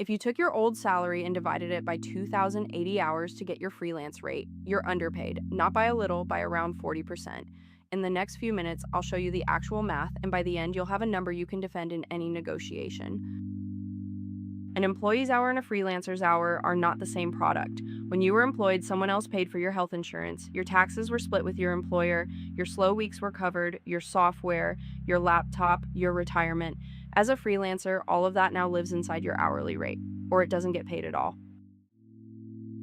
If you took your old salary and divided it by 2,080 hours to get your freelance rate, you're underpaid, not by a little, by around 40%. In the next few minutes, I'll show you the actual math, and by the end, you'll have a number you can defend in any negotiation. An employee's hour and a freelancer's hour are not the same product. When you were employed, someone else paid for your health insurance, your taxes were split with your employer, your slow weeks were covered, your software, your laptop, your retirement. As a freelancer, all of that now lives inside your hourly rate, or it doesn't get paid at all.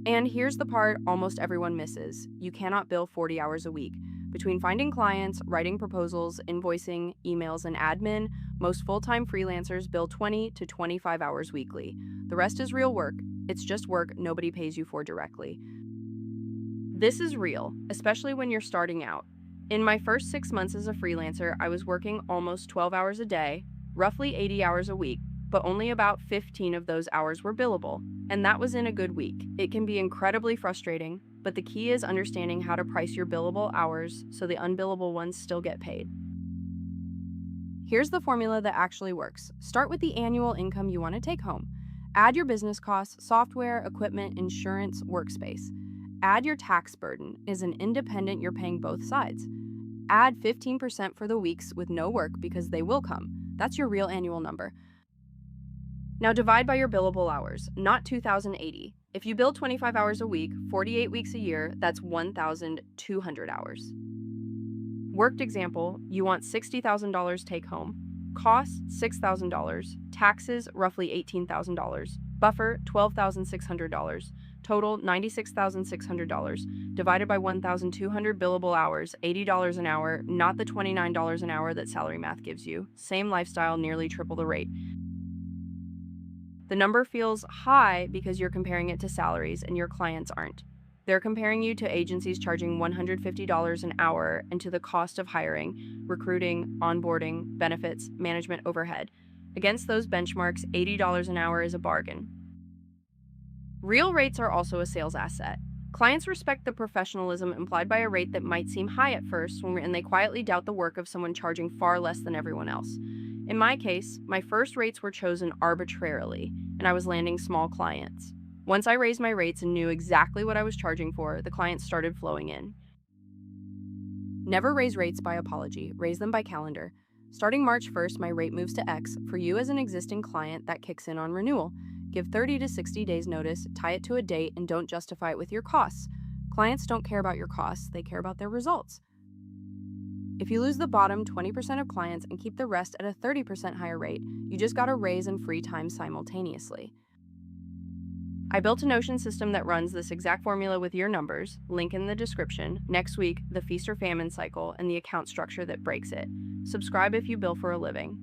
And here's the part almost everyone misses: you cannot bill 40 hours a week. Between finding clients, writing proposals, invoicing, emails, and admin, most full-time freelancers bill 20 to 25 hours weekly. The rest is real work. It's just work nobody pays you for directly. This is real, especially when you're starting out. In my first 6 months as a freelancer, I was working almost 12 hours a day, roughly 80 hours a week, but only about 15 of those hours were billable. And that was in a good week. It can be incredibly frustrating, but the key is understanding how to price your billable hours so the unbillable ones still get paid. Here's the formula that actually works. Start with the annual income you want to take home. Add your business costs, software, equipment, insurance, workspace. Add your tax burden. As an independent, you're paying both sides. Add 15% for the weeks with no work because they will come. That's your real annual number. Now divide by your billable hours, not 2,080. If you bill 25 hours a week, 48 weeks a year, that's 1,200 hours. Worked example, you want $60,000 take home. Costs, $6,000. Taxes, roughly $18,000. Buffer, $12,600. Total, $96,600. Divided by 1,200 billable hours, $80 an hour, not the $29 an hour that salary math gives you. Same lifestyle, nearly triple the rate. The number feels high because you're comparing it to salaries and your clients aren't. They're comparing you to agencies charging $150 an hour and to the cost of hiring, recruiting, onboarding, benefits, management overhead. Against those benchmarks, $80 an hour is a bargain. Real rates are also a sales asset. Clients respect the professionalism implied by a rate that might seem high at first, and they quietly doubt the work of someone charging far less than everyone else. In my case, my first rates were chosen arbitrarily, and I was landing small clients. Once I raised my rates and knew exactly what I was charging for, the clients started flowing in. Never raise rates by apology, raise them by calendar. Starting March 1st, my rate moves to X. For you as an existing client, that kicks in on renewal. Give 30 to 60 days notice, tie it to a date, and don't justify it with your costs. Clients don't care about your costs, they care about their results. If you lose the bottom 20% of clients and keep the rest at a 30% higher rate, you just got a raise and free time simultaneously. I built a Notion system that runs this exact formula with your numbers, link in the description, next week, the feast-or-famine cycle, and the account structure that breaks it. Subscribe if you bill for a living.